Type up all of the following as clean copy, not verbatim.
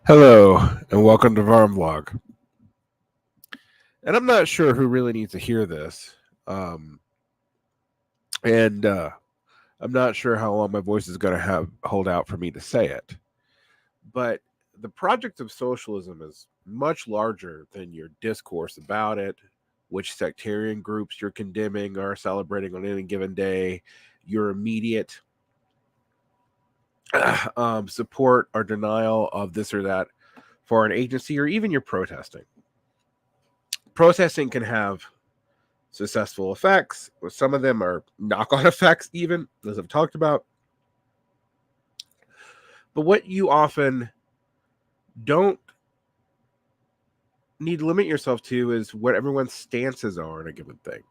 Hello, and welcome to Varn Vlog. And I'm not sure who really needs to hear this. Um, and I'm not sure how long my voice is going to have hold out for me to say it. But the project of socialism is much larger than your discourse about it, which sectarian groups you're condemning or celebrating on any given day, your immediate support or denial of this or that foreign agency, or even your protesting. Protesting can have successful effects. Some of them are knock-on effects, even as I've talked about. But what you often don't need to limit yourself to is what everyone's stances are on a given thing.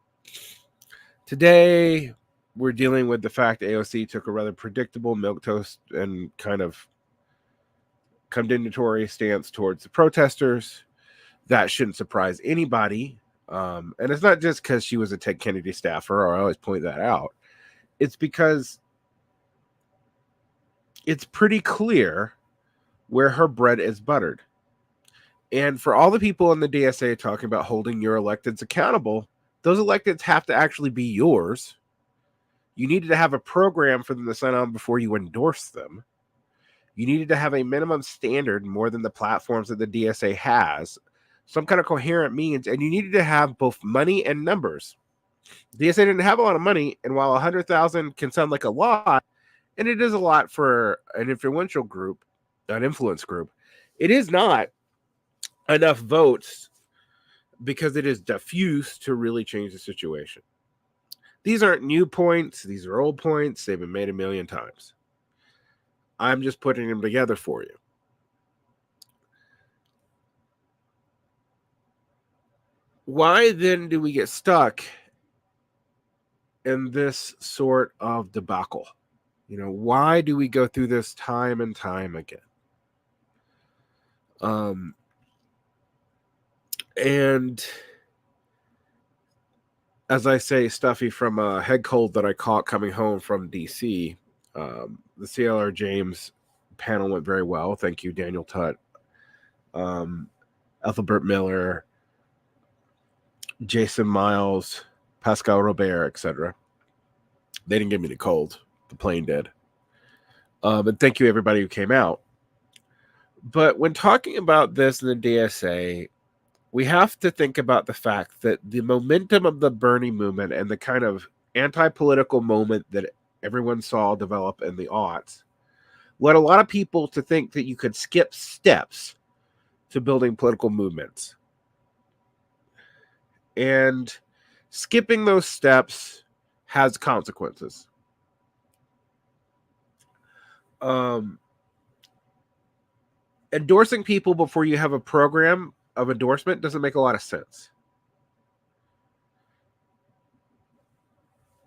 Today, we're dealing with the fact AOC took a rather predictable milquetoast and kind of condemnatory stance towards the protesters. That shouldn't surprise anybody. And it's not just because she was a Ted Kennedy staffer, or I always point that out. It's because it's pretty clear where her bread is buttered. And for all the people in the DSA talking about holding your electeds accountable, those electeds have to actually be yours. You needed to have a program for them to sign on before you endorse them. You needed to have a minimum standard more than the platforms that the DSA has, some kind of coherent means, and you needed to have both money and numbers. The DSA didn't have a lot of money, and while 100,000 can sound like a lot, and it is a lot for an influential group, an influence group, it is not enough votes because it is diffuse to really change the situation. These aren't new points. These are old points. They've been made a million times. I'm just putting them together for you. Why then do we get stuck in this sort of debacle? Why do we go through this time and time again? And as I say, stuffy from a head cold that I caught coming home from DC, the CLR James panel went very well. Thank you, Daniel Tutt, Ethelbert Miller, Jason Miles, Pascal Robert, etc. They didn't give me the cold. The plane did. But thank you, everybody who came out. But when talking about this in the DSA, we have to think about the fact that the momentum of the Bernie movement and the kind of anti-political moment that everyone saw develop in the aughts led a lot of people to think that you could skip steps to building political movements. And skipping those steps has consequences. Endorsing people before you have a program of endorsement doesn't make a lot of sense.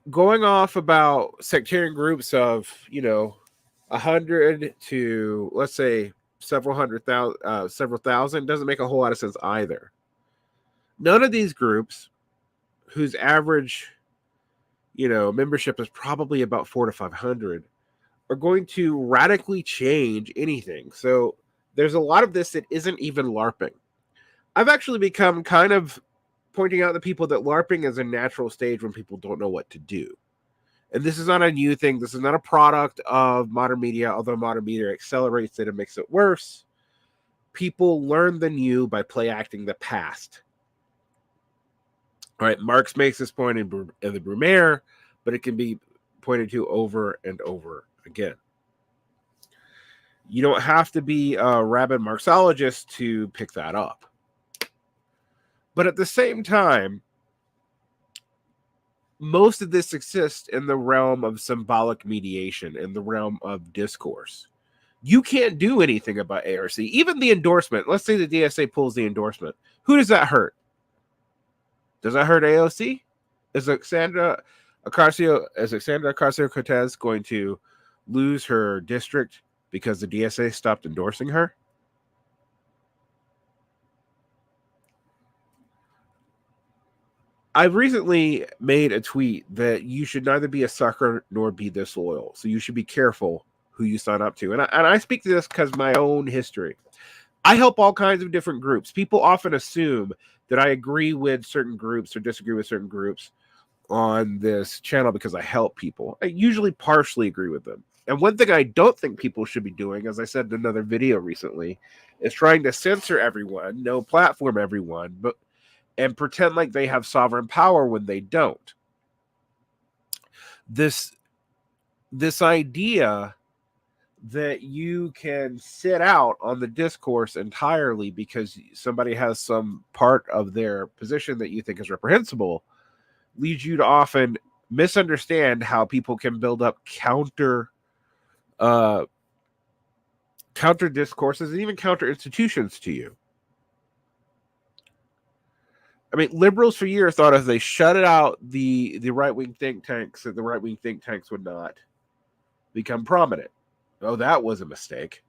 Going off about sectarian groups of 100 to, let's say, several thousand doesn't make a whole lot of sense either. None of these groups, whose average membership is probably about 400 to 500, are going to radically change anything. So there's a lot of this that isn't even LARPing. I've actually become kind of pointing out to people that LARPing is a natural stage when people don't know what to do. And this is not a new thing. This is not a product of modern media, although modern media accelerates it and makes it worse. People learn the new by play acting the past. All right, Marx makes this point in the Brumaire, but it can be pointed to over and over again. You don't have to be a rabid Marxologist to pick that up. But at the same time, most of this exists in the realm of symbolic mediation, in the realm of discourse. You can't do anything about ARC. Even the endorsement, let's say the DSA pulls the endorsement. Who does that hurt? Does that hurt AOC? Is Alexandra Ocasio-Cortez going to lose her district because the DSA stopped endorsing her? I've recently made a tweet that you should neither be a sucker nor be disloyal. So you should be careful who you sign up to. And I speak to this because my own history. I help all kinds of different groups. People often assume that I agree with certain groups or disagree with certain groups on this channel because I help people. I usually partially agree with them. And one thing I don't think people should be doing, as I said in another video recently, is trying to censor everyone, no platform everyone, and pretend like they have sovereign power when they don't. This idea that you can sit out on the discourse entirely because somebody has some part of their position that you think is reprehensible leads you to often misunderstand how people can build up counter discourses and even counter institutions to you. I mean, liberals for years thought if they shut it out the right-wing think tanks, that the right-wing think tanks would not become prominent. Oh, that was a mistake.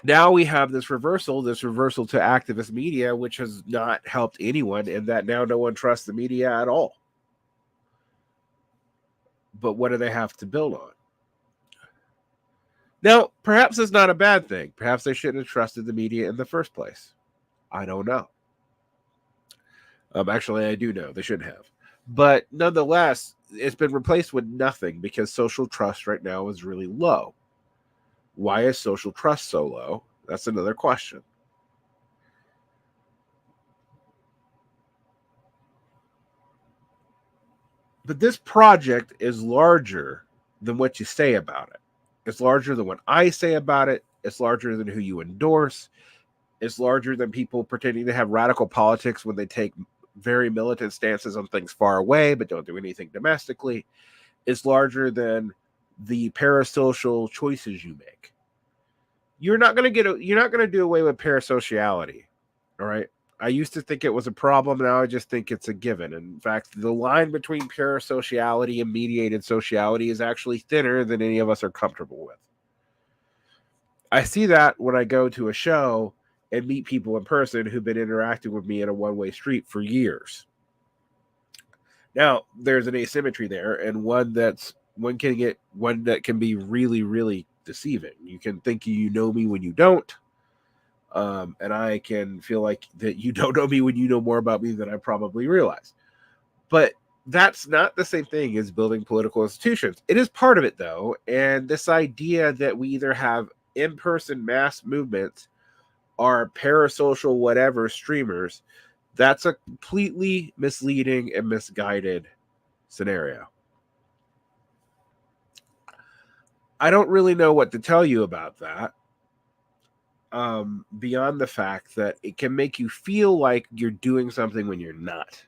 Now we have this reversal to activist media, which has not helped anyone, in that now no one trusts the media at all. But what do they have to build on? Now, perhaps it's not a bad thing. Perhaps they shouldn't have trusted the media in the first place. I don't know. Actually, I do know. They shouldn't have. But nonetheless, it's been replaced with nothing because social trust right now is really low. Why is social trust so low? That's another question. But this project is larger than what you say about it. It's larger than what I say about it. It's larger than who you endorse. It's larger than people pretending to have radical politics when they take very militant stances on things far away but don't do anything domestically. It's larger than the parasocial choices you make. You're not going to do away with parasociality. All right. I used to think it was a problem. Now I just think it's a given. In fact, the line between parasociality and mediated sociality is actually thinner than any of us are comfortable with. I see that when I go to a show and meet people in person who've been interacting with me in a one-way street for years. Now, there's an asymmetry there, and one that can be really, really deceiving. You can think you know me when you don't. And I can feel like that you don't know me when you know more about me than I probably realize. But that's not the same thing as building political institutions. It is part of it, though. And this idea that we either have in-person mass movements or parasocial whatever streamers, that's a completely misleading and misguided scenario. I don't really know what to tell you about that. Beyond the fact that it can make you feel like you're doing something when you're not.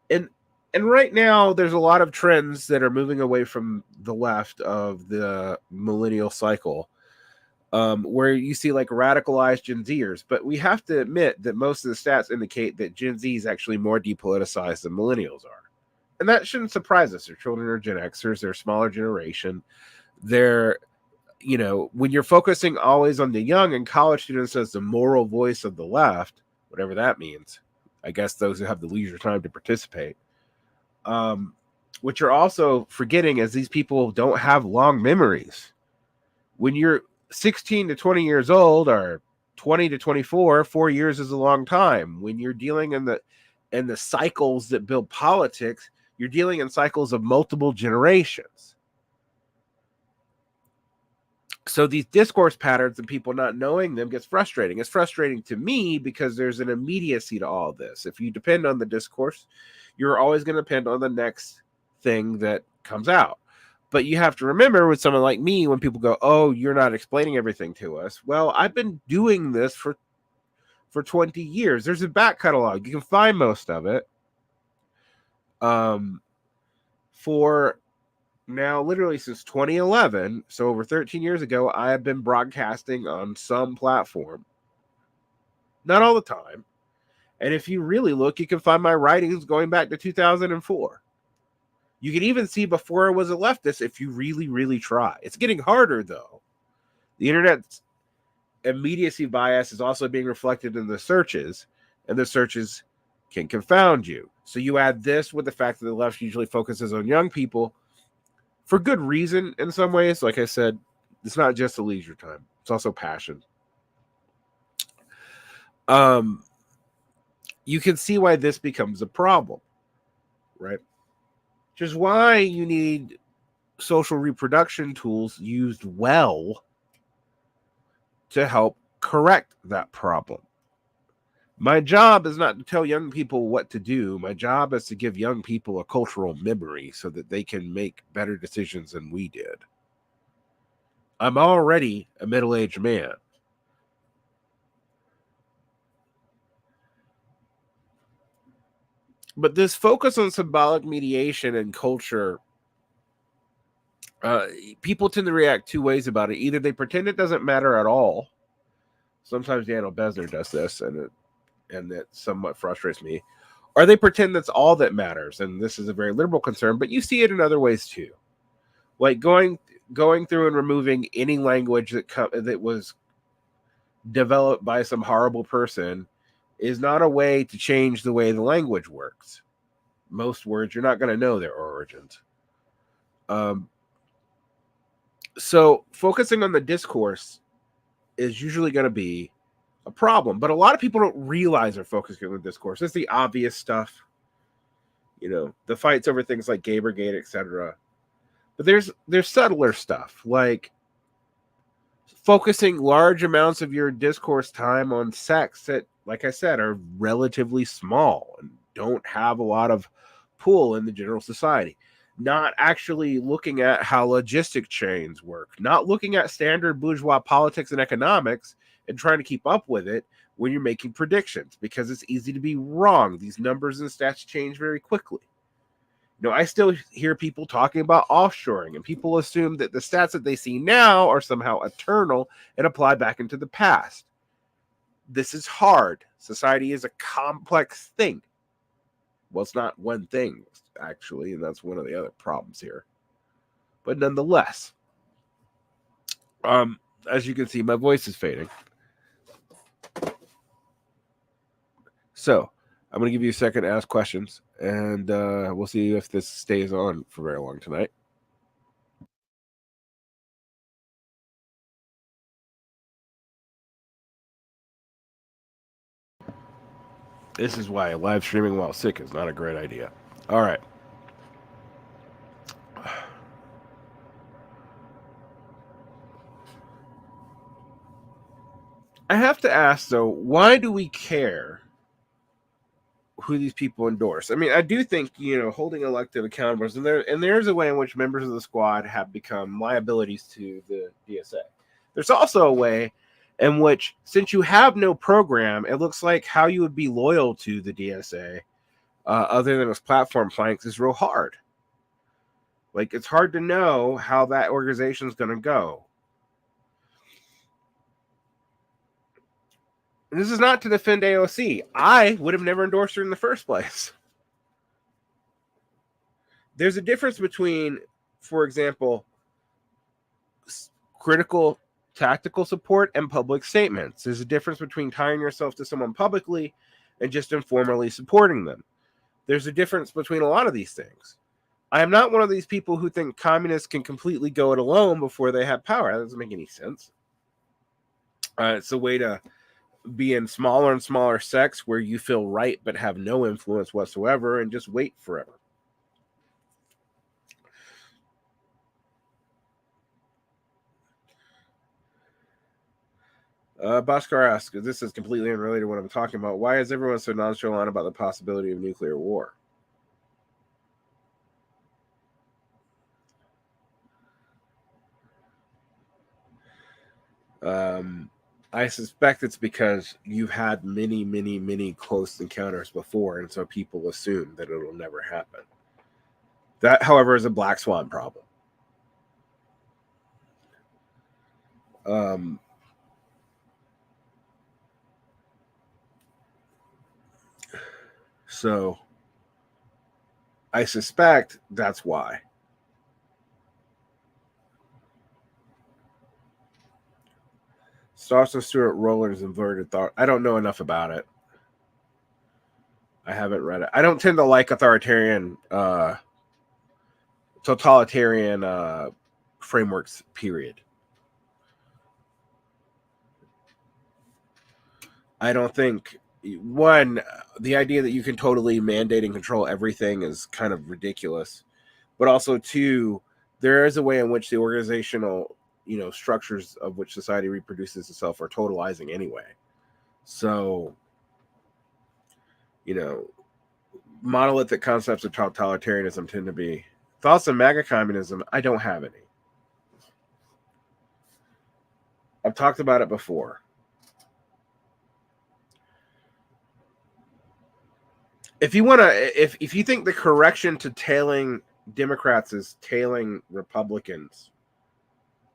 And right now, there's a lot of trends that are moving away from the left of the millennial cycle, where you see like radicalized Gen Zers. But we have to admit that most of the stats indicate that Gen Z is actually more depoliticized than millennials are. And that shouldn't surprise us. Their children are Gen Xers. They're a smaller generation. They're, when you're focusing always on the young and college students as the moral voice of the left, whatever that means, I guess those who have the leisure time to participate, what you're also forgetting is these people don't have long memories. When you're 16 to 20 years old or 20 to 24, 4 years is a long time. When you're dealing in the cycles that build politics, you're dealing in cycles of multiple generations. So these discourse patterns and people not knowing them gets frustrating. It's frustrating to me because there's an immediacy to all this. If you depend on the discourse, you're always going to depend on the next thing that comes out. But you have to remember with someone like me, when people go, oh, you're not explaining everything to us. Well, I've been doing this for 20 years. There's a back catalog. You can find most of it. For now, literally since 2011, so over 13 years ago, I have been broadcasting on some platform. Not all the time. And if you really look, you can find my writings going back to 2004. You can even see before I was a leftist if you really, really try. It's getting harder, though. The internet's immediacy bias is also being reflected in the searches, and the searches can confound you. So you add this with the fact that the left usually focuses on young people for good reason in some ways. Like I said, it's not just a leisure time. It's also passion. You can see why this becomes a problem, right? Which is why you need social reproduction tools used well to help correct that problem. My job is not to tell young people what to do. My job is to give young people a cultural memory so that they can make better decisions than we did. I'm already a middle-aged man. But this focus on symbolic mediation and culture, people tend to react two ways about it. Either they pretend it doesn't matter at all. Sometimes Daniel Besner does this, and that somewhat frustrates me. Or they pretend that's all that matters, and this is a very liberal concern, but you see it in other ways too. Like going through and removing any language that was developed by some horrible person is not a way to change the way the language works. Most words, you're not going to know their origins. So focusing on the discourse is usually going to be a problem, but a lot of people don't realize they're focusing on the discourse. It's the obvious stuff, the fights over things like Gamergate, etc. But there's subtler stuff, like focusing large amounts of your discourse time on sex that, like I said, are relatively small and don't have a lot of pull in the general society. Not actually looking at how logistic chains work, not looking at standard bourgeois politics and economics and trying to keep up with it when you're making predictions, because it's easy to be wrong. These numbers and stats change very quickly. I still hear people talking about offshoring, and people assume that the stats that they see now are somehow eternal and apply back into the past. This is hard. Society is a complex thing. Well, it's not one thing, actually, and that's one of the other problems here. But nonetheless, as you can see, my voice is fading. So I'm going to give you a second to ask questions, and we'll see if this stays on for very long tonight. This is why live streaming while sick is not a great idea. All right. I have to ask, though, why do we care who these people endorse? I mean, I do think, holding elected accountable, and there's a way in which members of the squad have become liabilities to the DSA. There's also a way in which, since you have no program, it looks like how you would be loyal to the DSA, other than its platform planks, is real hard. Like, it's hard to know how that organization is going to go. And this is not to defend AOC. I would have never endorsed her in the first place. There's a difference between, for example, critical tactical support and public statements. There's a difference between tying yourself to someone publicly and just informally supporting them. There's a difference between a lot of these things. I am not one of these people who think communists can completely go it alone before they have power. That doesn't make any sense. It's a way to be in smaller and smaller sects where you feel right but have no influence whatsoever and just wait forever. Bhaskar asks, this is completely unrelated to what I'm talking about. Why is everyone so nonchalant about the possibility of nuclear war? I suspect it's because you've had many, many, many close encounters before, and so people assume that it'll never happen. That, however, is a black swan problem. So I suspect that's why. Starson Stewart Roller's inverted thought. I don't know enough about it. I haven't read it. I don't tend to like totalitarian frameworks, period. I don't think, one, the idea that you can totally mandate and control everything is kind of ridiculous. But also, two, there is a way in which the organizational, structures of which society reproduces itself are totalizing anyway. So, monolithic concepts of totalitarianism tend to be thoughts of MAGA communism. I don't have any. I've talked about it before. If you want to, if you think the correction to tailing Democrats is tailing Republicans,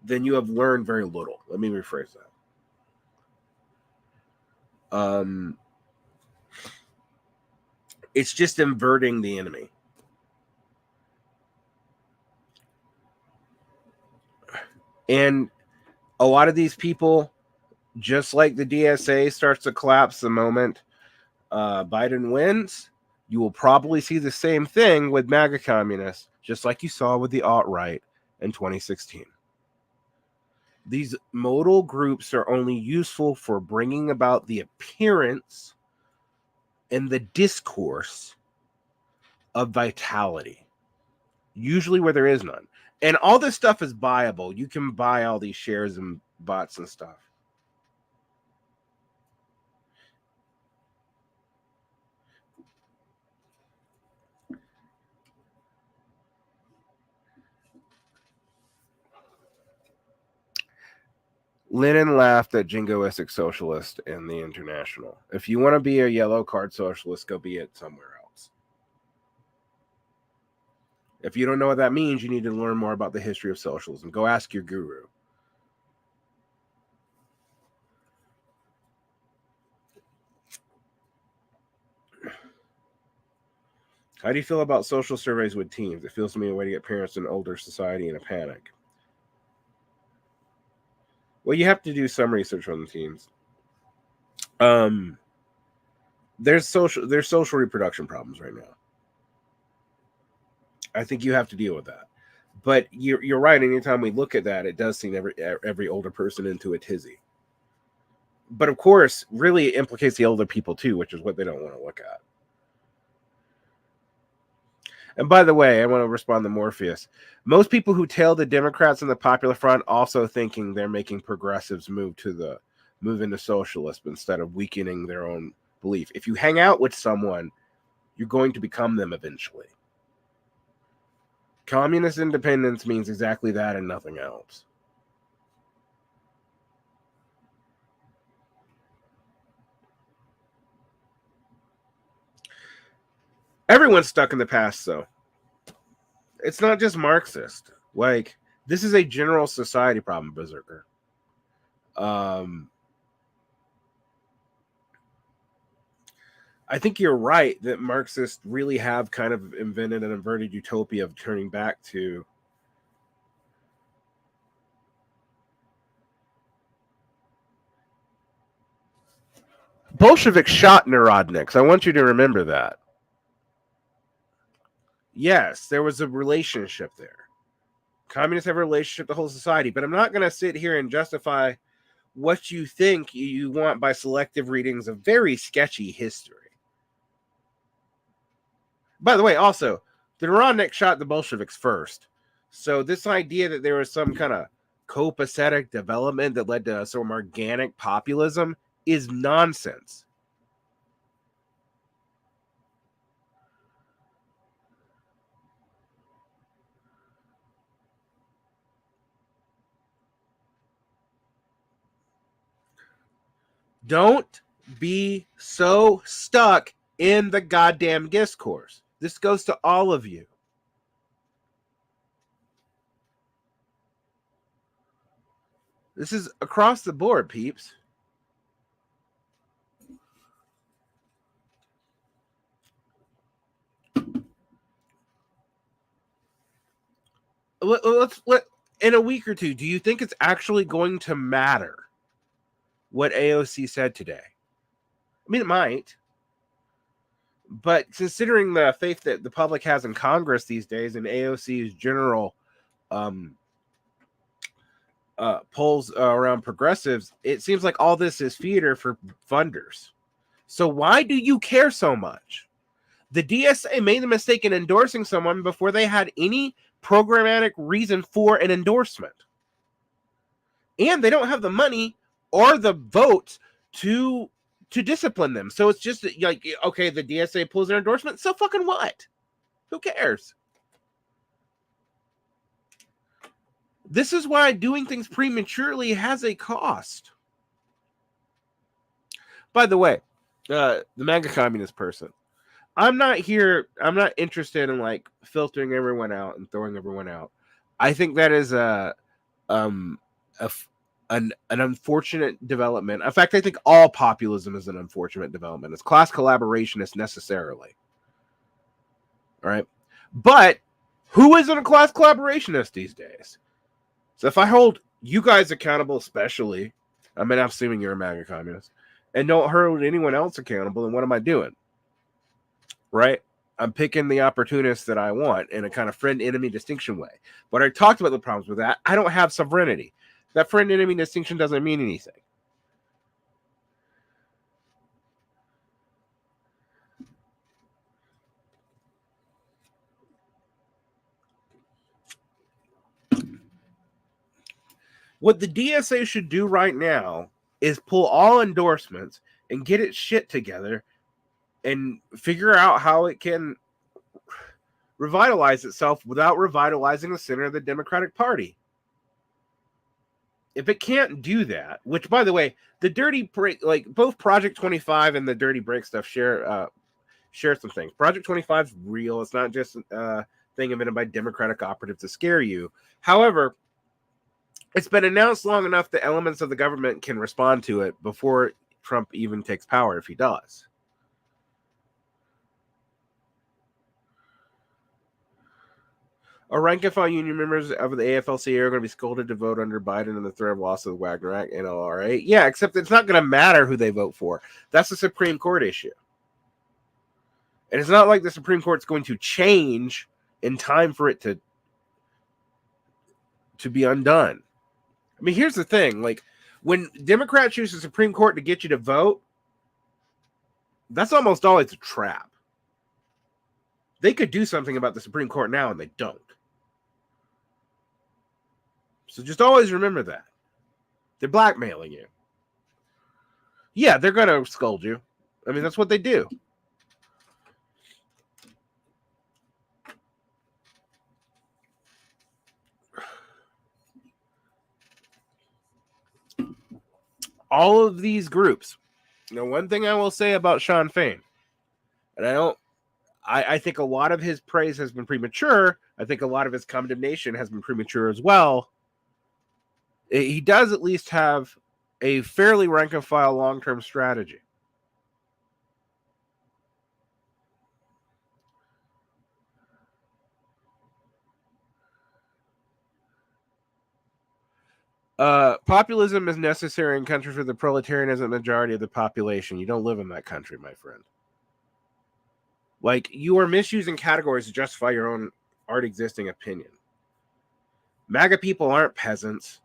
then you have learned very little. Let me rephrase that. It's just inverting the enemy. And a lot of these people, just like the DSA starts to collapse the moment Biden wins, you will probably see the same thing with MAGA communists, just like you saw with the alt-right in 2016. These modal groups are only useful for bringing about the appearance and the discourse of vitality, usually where there is none. And all this stuff is buyable. You can buy all these shares and bots and stuff. Lenin laughed at jingoistic socialist in the International. If you want to be a yellow card socialist, go be it somewhere else. If you don't know what that means, you need to learn more about the history of socialism. Go ask your guru. How do you feel about social surveys with teens? It feels to me a way to get parents in older society in a panic. Well, you have to do some research on the teens. There's social reproduction problems right now. I think you have to deal with that. But you're right. Anytime we look at that, it does seem every older person into a tizzy. But of course, really it implicates the older people too, which is what they don't want to look at. And by the way, I want to respond to Morpheus. Most people who tail the Democrats in the Popular Front also thinking they're making progressives move into socialism instead of weakening their own belief. If you hang out with someone, you're going to become them eventually. Communist independence means exactly that and nothing else. Everyone's stuck in the past, though. It's not just Marxist. Like, this is a general society problem, Berserker. I think you're right that Marxists really have kind of invented an inverted utopia of turning back to Bolsheviks shot Narodniks. I want you to remember that. Yes, there was a relationship there. Communists have a relationship with the whole society, but I'm not going to sit here and justify what you think you want by selective readings of very sketchy history. By the way, also, the Narodniks shot the Bolsheviks first. So this idea that there was some kind of copacetic development that led to some organic populism is nonsense. Don't be so stuck in the goddamn discourse. This goes to all of you. This is across the board, peeps. Let in a week or two, do you think it's actually going to matter what AOC said today? I mean, it might. But considering the faith that the public has in Congress these days and AOC's general polls around progressives, it seems like all this is theater for funders. So why do you care so much? The DSA made the mistake in endorsing someone before they had any programmatic reason for an endorsement. And they don't have the money or the votes to discipline them. So it's just like, okay, the DSA pulls their endorsement. So fucking what? Who cares? This is why doing things prematurely has a cost. By the way, the MAGA communist person, I'm not interested in like filtering everyone out and throwing everyone out. I think that is an unfortunate development. In fact, I think all populism is an unfortunate development. It's class collaborationist necessarily. All right. But who isn't a class collaborationist these days? So if I hold you guys accountable, especially, I mean, I'm assuming you're a MAGA communist, and don't hold anyone else accountable, then what am I doing? Right? I'm picking the opportunists that I want in a kind of friend-enemy distinction way. But I talked about the problems with that. I don't have sovereignty. That friend-enemy distinction doesn't mean anything. What the DSA should do right now is pull all endorsements and get its shit together and figure out how it can revitalize itself without revitalizing the center of the Democratic Party. If it can't do that, which, by the way, the Dirty Break, like both Project 25 and the Dirty Break stuff share some things. Project 25 is real. It's not just a thing invented by Democratic operatives to scare you. However, it's been announced long enough that elements of the government can respond to it before Trump even takes power, if he does. Rank and file union members of the AFL-CIO are going to be scolded to vote under Biden in the threat of loss of the Wagner Act, NLRA. Yeah, except it's not going to matter who they vote for. That's a Supreme Court issue. And it's not like the Supreme Court's going to change in time for it to be undone. I mean, here's the thing. Like, when Democrats use the Supreme Court to get you to vote, that's almost always a trap. They could do something about the Supreme Court now, and they don't. So just always remember that. They're blackmailing you. Yeah, they're going to scold you. I mean, that's what they do. All of these groups. One thing I will say about Sean Fain, and I think a lot of his praise has been premature. I think a lot of his condemnation has been premature as well. He does at least have a fairly rank and file long-term strategy. Populism is necessary in countries where the proletarian is a majority of the population. You don't live in that country, my friend. Like, you are misusing categories to justify your own already existing opinion. MAGA people aren't peasants.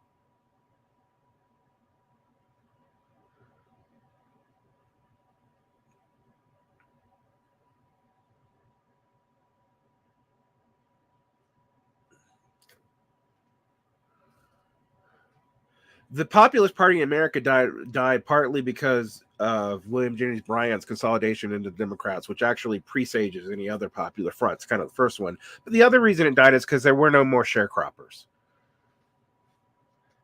The Populist Party in America died partly because of William Jennings Bryan's consolidation into Democrats, which actually presages any other popular front. It's kind of the first one. But the other reason it died is because there were no more sharecroppers.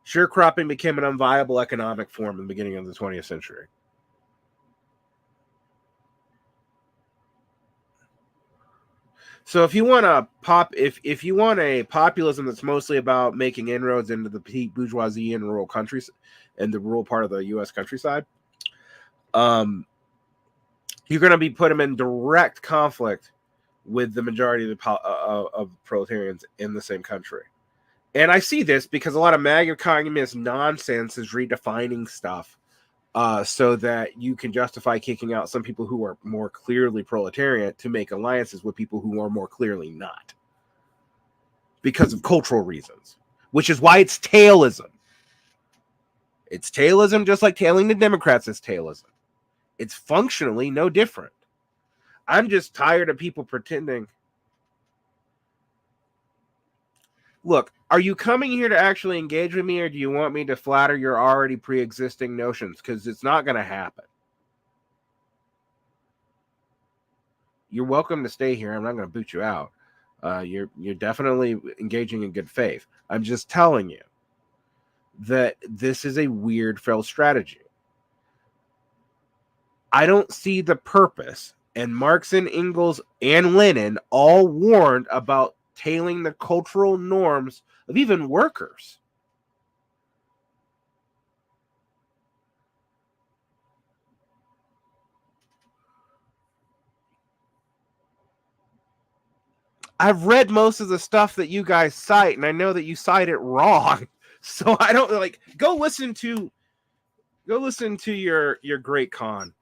Sharecropping became an unviable economic form in the beginning of the 20th century. So if you want if you want a populism that's mostly about making inroads into the petite bourgeoisie in rural countries and the rural part of the U.S. countryside, you're going to be put them in direct conflict with the majority of proletarians in the same country. And I see this because a lot of MAGA communist nonsense is redefining stuff so that you can justify kicking out some people who are more clearly proletarian to make alliances with people who are more clearly not, because of cultural reasons, which is why it's tailism. It's tailism, just like tailing the Democrats is tailism. It's functionally no different. I'm just tired of people pretending. Look, are you coming here to actually engage with me, or do you want me to flatter your already pre-existing notions? Because it's not going to happen. You're welcome to stay here. I'm not going to boot you out. You're definitely engaging in good faith. I'm just telling you that this is a weird, failed strategy. I don't see the purpose, and Marx and Engels and Lenin all warned about tailing the cultural norms of even workers. I've read most of the stuff that you guys cite, and I know that you cite it wrong. So I don't like go listen to your great con.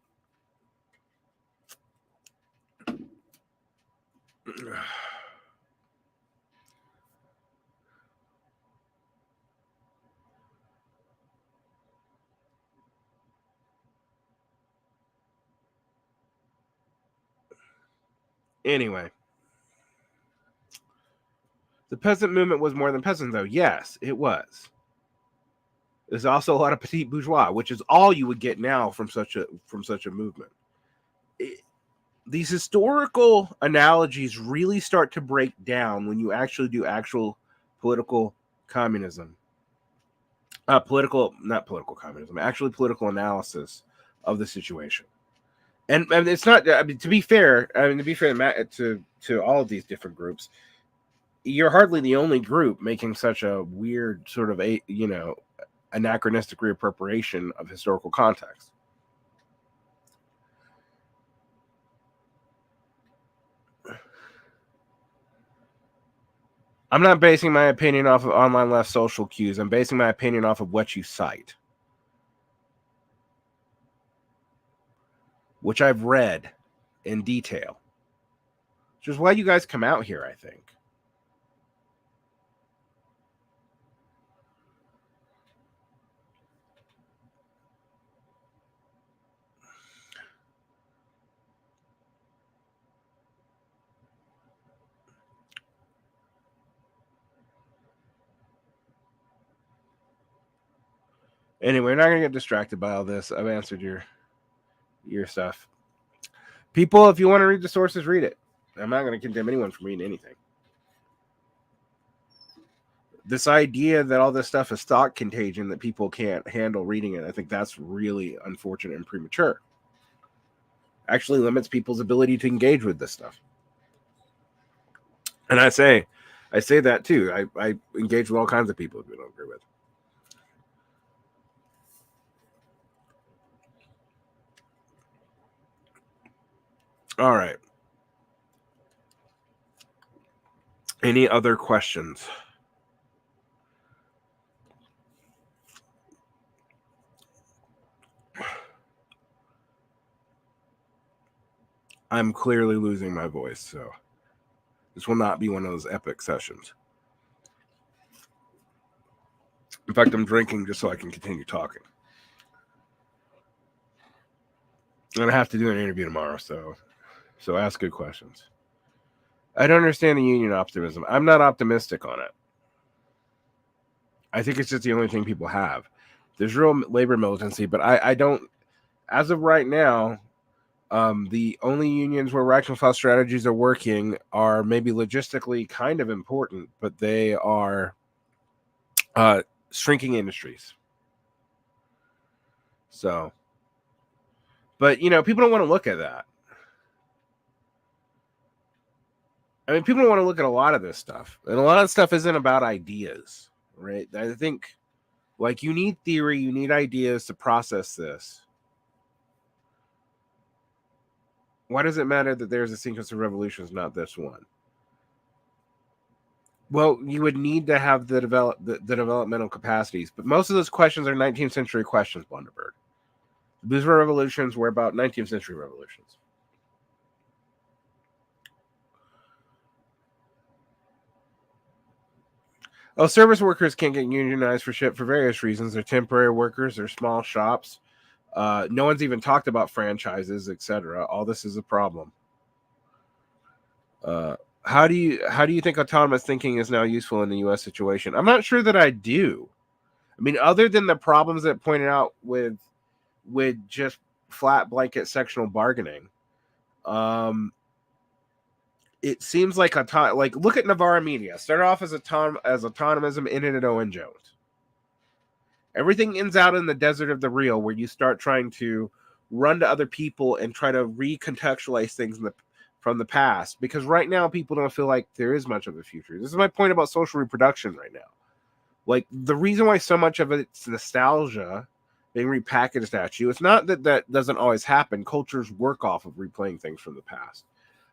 Anyway, the peasant movement was more than peasant, though. Yes, it was. There's also a lot of petite bourgeois, which is all you would get now from such a movement. These historical analogies really start to break down when you actually do actual political communism. Not political communism, actually political analysis of the situation. And it's not. I mean, to be fair to all of these different groups, you're hardly the only group making such a weird sort of anachronistic reappropriation of historical context. I'm not basing my opinion off of online left social cues. I'm basing my opinion off of what you cite, which I've read in detail, which is why you guys come out here, I think. Anyway, we're not going to get distracted by all this. I've answered your stuff. People, if you want to read the sources, read it. I'm not going to condemn anyone from reading anything. This idea that all this stuff is thought contagion, that people can't handle reading it, I think that's really unfortunate and premature. Actually limits people's ability to engage with this stuff. And I say that too. I engage with all kinds of people who don't agree with. All right. Any other questions? I'm clearly losing my voice, so this will not be one of those epic sessions. In fact, I'm drinking just so I can continue talking. And I have to do an interview tomorrow, so ask good questions. I don't understand the union optimism. I'm not optimistic on it. I think it's just the only thing people have. There's real labor militancy, but I don't, as of right now, the only unions where rational class strategies are working are maybe logistically kind of important, but they are shrinking industries. So, but people don't want to look at that. I mean, people don't want to look at a lot of this stuff, and a lot of stuff isn't about ideas, right? I think, like, you need theory, you need ideas to process this. Why does it matter that there's a sequence of revolutions, not this one? Well, you would need to have the developmental capacities, but most of those questions are 19th century questions, Blunderbird. Bourgeois revolutions were about 19th century revolutions. Oh, service workers can't get unionized for shit for various reasons. They're temporary workers. They're small shops. No one's even talked about franchises, etc. All this is a problem. How do you think autonomous thinking is now useful in the U.S. situation? I'm not sure that I do. I mean, other than the problems that pointed out with just flat blanket sectional bargaining, it seems like look at Navarra Media. Started off as autonomism, ended at Owen Jones. Everything ends out in the desert of the real, where you start trying to run to other people and try to recontextualize things from the past. Because right now, people don't feel like there is much of a future. This is my point about social reproduction right now. Like, the reason why so much of it's nostalgia being repackaged at you, it's not that doesn't always happen. Cultures work off of replaying things from the past.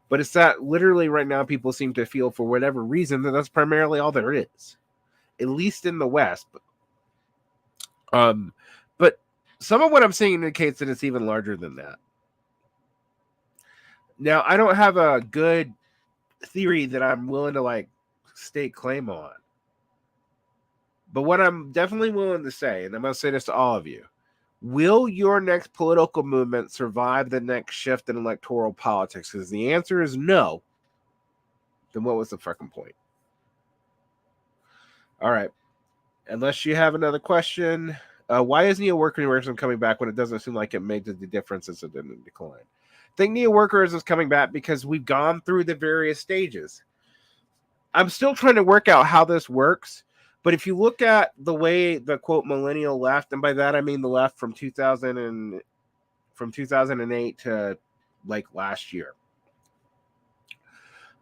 But it's that literally right now people seem to feel, for whatever reason, that that's primarily all there is. At least in the West. But some of what I'm seeing indicates that it's even larger than that. Now, I don't have a good theory that I'm willing to stake claim on. But what I'm definitely willing to say, and I'm going to say this to all of you, will your next political movement survive the next shift in electoral politics? Because the answer is no. Then what was the fucking point? All right. Unless you have another question, why is neo-workerism coming back when it doesn't seem like it made the difference as it didn't decline? I think neo-workerism is coming back because we've gone through the various stages. I'm still trying to work out how this works, but if you look at the way the quote millennial left, and by that I mean the left from 2008 to last year,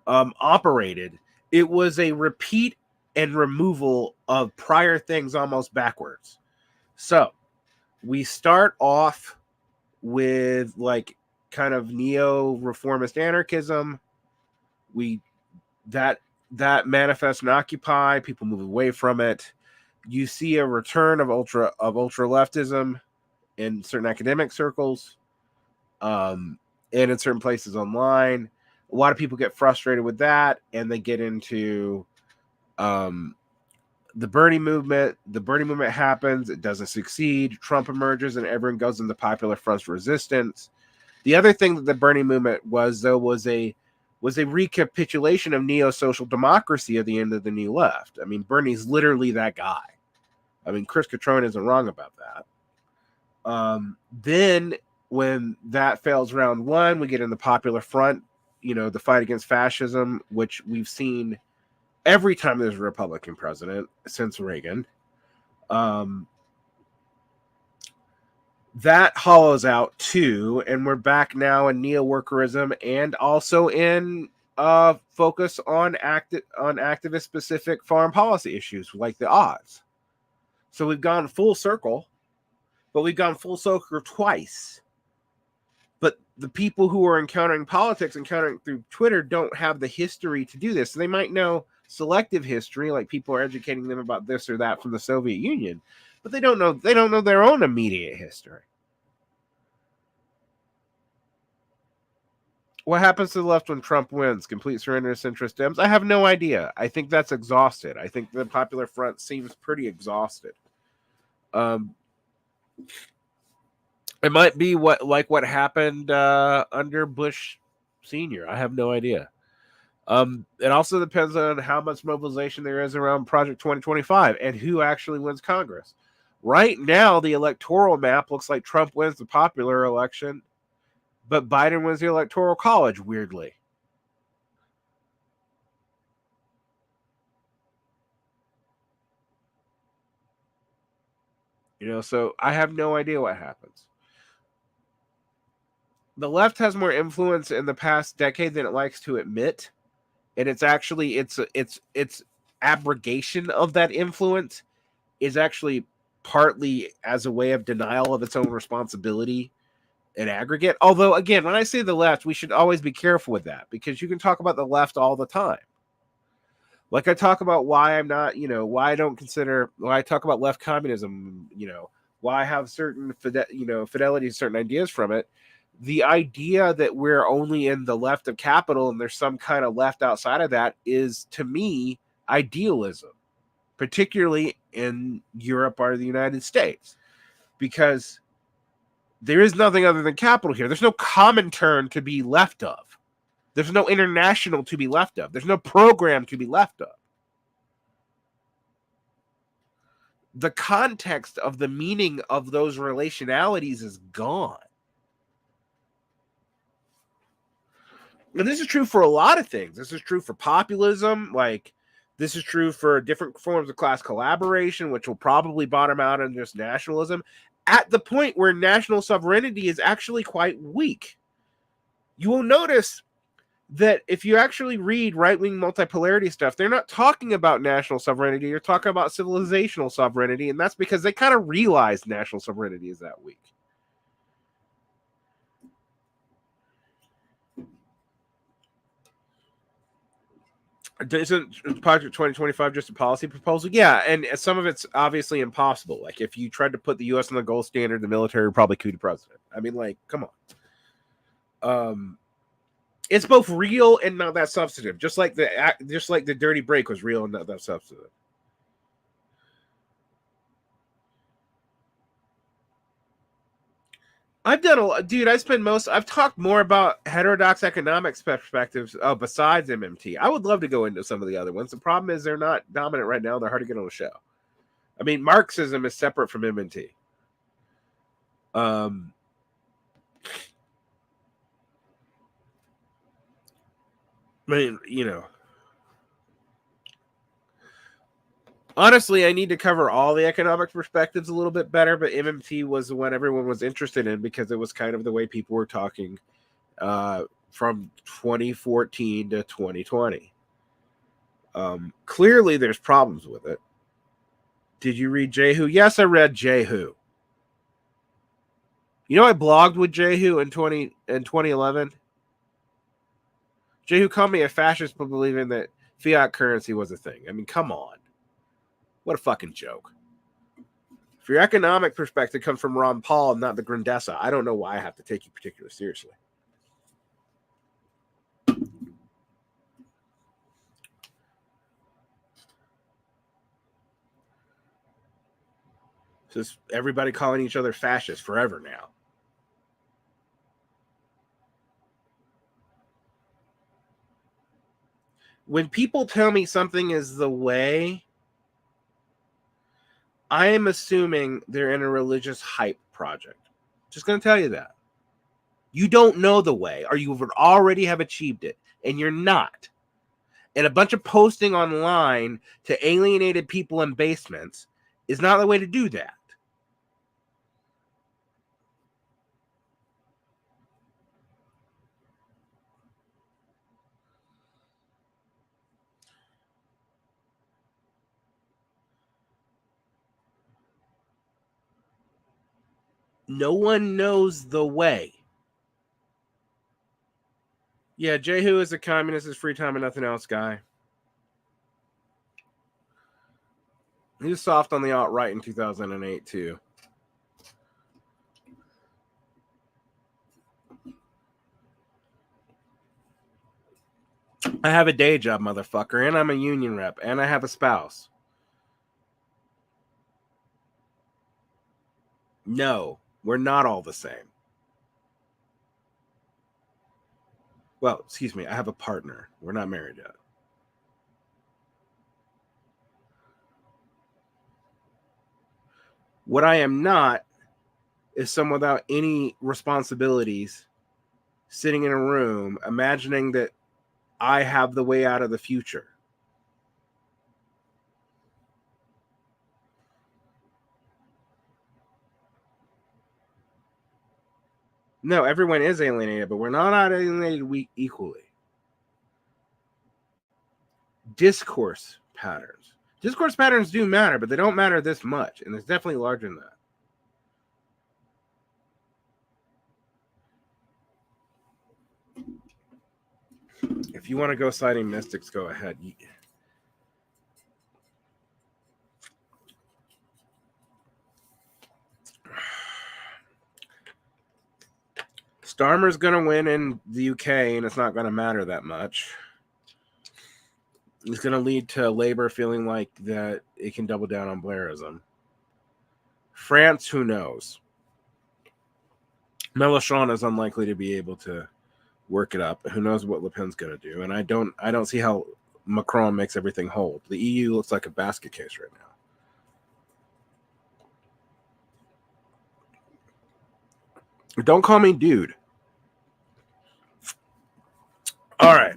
operated, it was a repeat and removal of prior things almost backwards. So we start off with kind of neo-reformist anarchism. That manifests in Occupy. People move away from it. You see a return of ultra leftism in certain academic circles, and in certain places online. A lot of people get frustrated with that, and they get into the Bernie movement. The Bernie movement happens. It doesn't succeed. Trump emerges, and everyone goes into Popular Front resistance. The other thing that the Bernie movement was a recapitulation of neo-social democracy at the end of the New Left. I mean, Bernie's literally that guy. I mean, Chris Catrone isn't wrong about that. Then when that fails round one, we get in the Popular Front, the fight against fascism, which we've seen every time there's a Republican president since Reagan. That hollows out too, and we're back now in neo-workerism and also in focus on activist specific foreign policy issues like the odds. So we've gone full circle, but we've gone full circle twice. But the people who are encountering through Twitter don't have the history to do this. So they might know selective history, like people are educating them about this or that from the Soviet Union, but they don't know their own immediate history. What happens to the left when Trump wins? Complete surrender to centrist Dems? I have no idea. I think that's exhausted. I think the Popular Front seems pretty exhausted. It might be what happened under Bush Sr. I have no idea. It also depends on how much mobilization there is around Project 2025 and who actually wins Congress. Right now, the electoral map looks like Trump wins the popular election, but Biden wins the electoral college, weirdly. So I have no idea what happens. The left has more influence in the past decade than it likes to admit. And it's actually its abrogation of that influence is actually partly as a way of denial of its own responsibility in aggregate. Although, again, when I say the left, we should always be careful with that, because you can talk about the left all the time. Like I talk about why I'm not, why I don't consider, when I talk about left communism, while I have certain fidelity to certain ideas from it, the idea that we're only in the left of capital and there's some kind of left outside of that is, to me, idealism, particularly in Europe or the United States, because there is nothing other than capital here. There's no Comintern to be left of. There's no international to be left of. There's no program to be left of. The context of the meaning of those relationalities is gone. And this is true for a lot of things. This is true for populism. Like, this is true for different forms of class collaboration, which will probably bottom out in just nationalism, at the point where national sovereignty is actually quite weak. You will notice that if you actually read right-wing multipolarity stuff, they're not talking about national sovereignty. You're talking about civilizational sovereignty, and that's because they kind of realize national sovereignty is that weak. Isn't Project 2025 just a policy proposal? Yeah, and some of it's obviously impossible. Like, if you tried to put the U.S. on the gold standard, the military would probably coup the president. I mean, like, come on. It's both real and not that substantive. Just like the dirty break was real and not that substantive. I've talked more about heterodox economics perspectives besides MMT. I would love to go into some of the other ones. The problem is they're not dominant right now. They're hard to get on the show. I mean, Marxism is separate from MMT. I mean, honestly, I need to cover all the economic perspectives a little bit better, but MMT was the one everyone was interested in because it was kind of the way people were talking from 2014 to 2020. Clearly, there's problems with it. Did you read Jehu? Yes, I read Jehu. I blogged with Jehu in 2011. Jehu called me a fascist for believing that fiat currency was a thing. I mean, come on. What a fucking joke. If your economic perspective comes from Ron Paul and not the Grandessa, I don't know why I have to take you particularly seriously. Just everybody calling each other fascists forever now. When people tell me something is the way, I am assuming they're in a religious hype project. Just going to tell you that. You don't know the way, or you would already have achieved it, and you're not. And a bunch of posting online to alienated people in basements is not the way to do that. No one knows the way. Yeah, Jehu is a communist, is free time and nothing else guy. He was soft on the alt-right in 2008, too. I have a day job, motherfucker, and I'm a union rep, and I have a spouse. No, we're not all the same. Well, excuse me, I have a partner. We're not married yet. What I am not is someone without any responsibilities sitting in a room imagining that I have the way out of the future. No, everyone is alienated, but we're not alienated equally. Discourse patterns. Discourse patterns do matter, but they don't matter this much, and it's definitely larger than that. If you want to go citing mystics, go ahead. Starmer's going to win in the UK, and it's not going to matter that much. It's going to lead to Labour feeling like that it can double down on Blairism. France, who knows? Mélenchon is unlikely to be able to work it up. Who knows what Le Pen's going to do? And I don't see how Macron makes everything hold. The EU looks like a basket case right now. Don't call me dude. All right.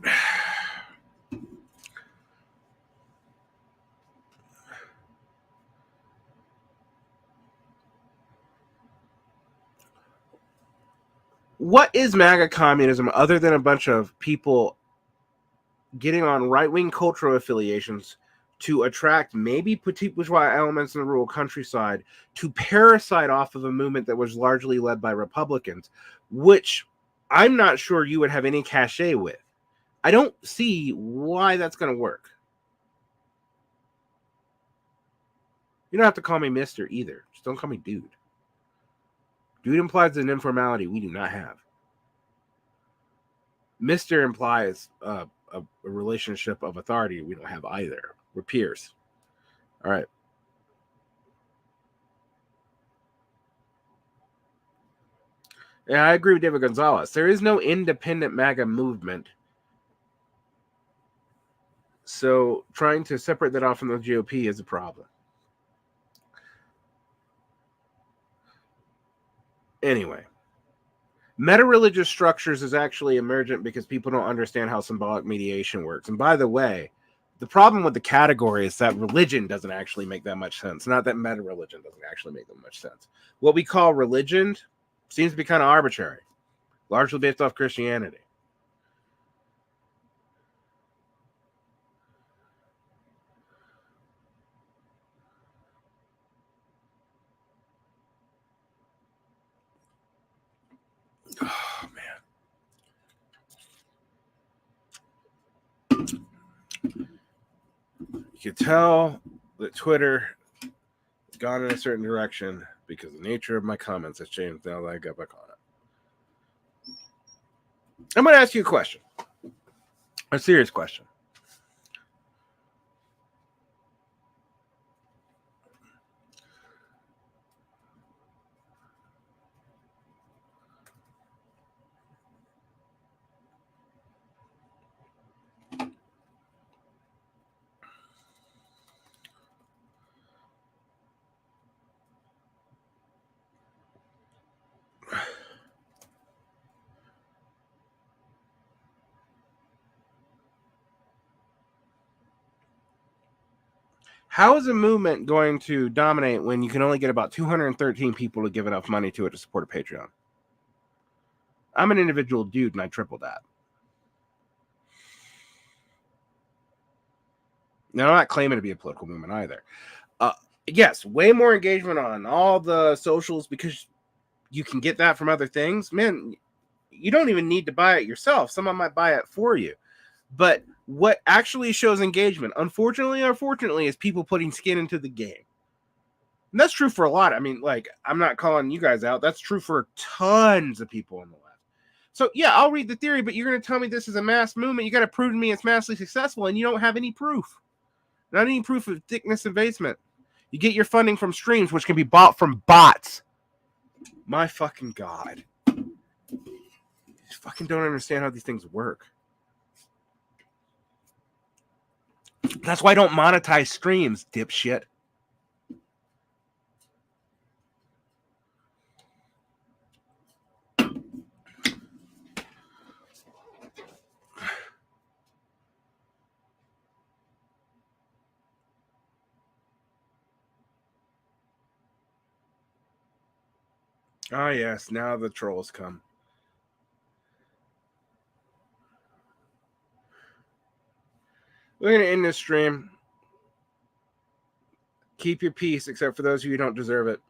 What is MAGA communism other than a bunch of people getting on right-wing cultural affiliations to attract maybe petit bourgeois elements in the rural countryside to parasite off of a movement that was largely led by Republicans, which I'm not sure you would have any cachet with. I don't see why that's going to work. You don't have to call me Mr. either. Just don't call me dude. Dude implies an informality we do not have. Mr. implies a relationship of authority we don't have either. We're peers. All right. Yeah, I agree with David Gonzalez. There is no independent MAGA movement. So trying to separate that off from the GOP is a problem. Anyway, meta-religious structures is actually emergent because people don't understand how symbolic mediation works. And by the way, the problem with the category is that religion doesn't actually make that much sense. Not that meta-religion doesn't actually make that much sense. What we call religion seems to be kind of arbitrary, largely based off Christianity. Oh, man. You can tell that Twitter has gone in a certain direction because the nature of my comments has changed now that I got back on it. I'm going to ask you a question. A serious question. How is a movement going to dominate when you can only get about 213 people to give enough money to it to support a Patreon? I'm an individual dude and I tripled that. Now, I'm not claiming to be a political movement either. Yes, way more engagement on all the socials because you can get that from other things. Man, you don't even need to buy it yourself. Someone might buy it for you. But what actually shows engagement, unfortunately or fortunately, is people putting skin into the game. And that's true for a lot. I mean, like, I'm not calling you guys out. That's true for tons of people on the left. So, yeah, I'll read the theory, but you're going to tell me this is a mass movement. You got to prove to me it's massively successful, and you don't have any proof. Not any proof of thickness and basement. You get your funding from streams, which can be bought from bots. My fucking God. You fucking don't understand how these things work. That's why I don't monetize streams, dipshit. Oh, yes, now the trolls come. We're going to end this stream. Keep your peace, except for those of you who don't deserve it.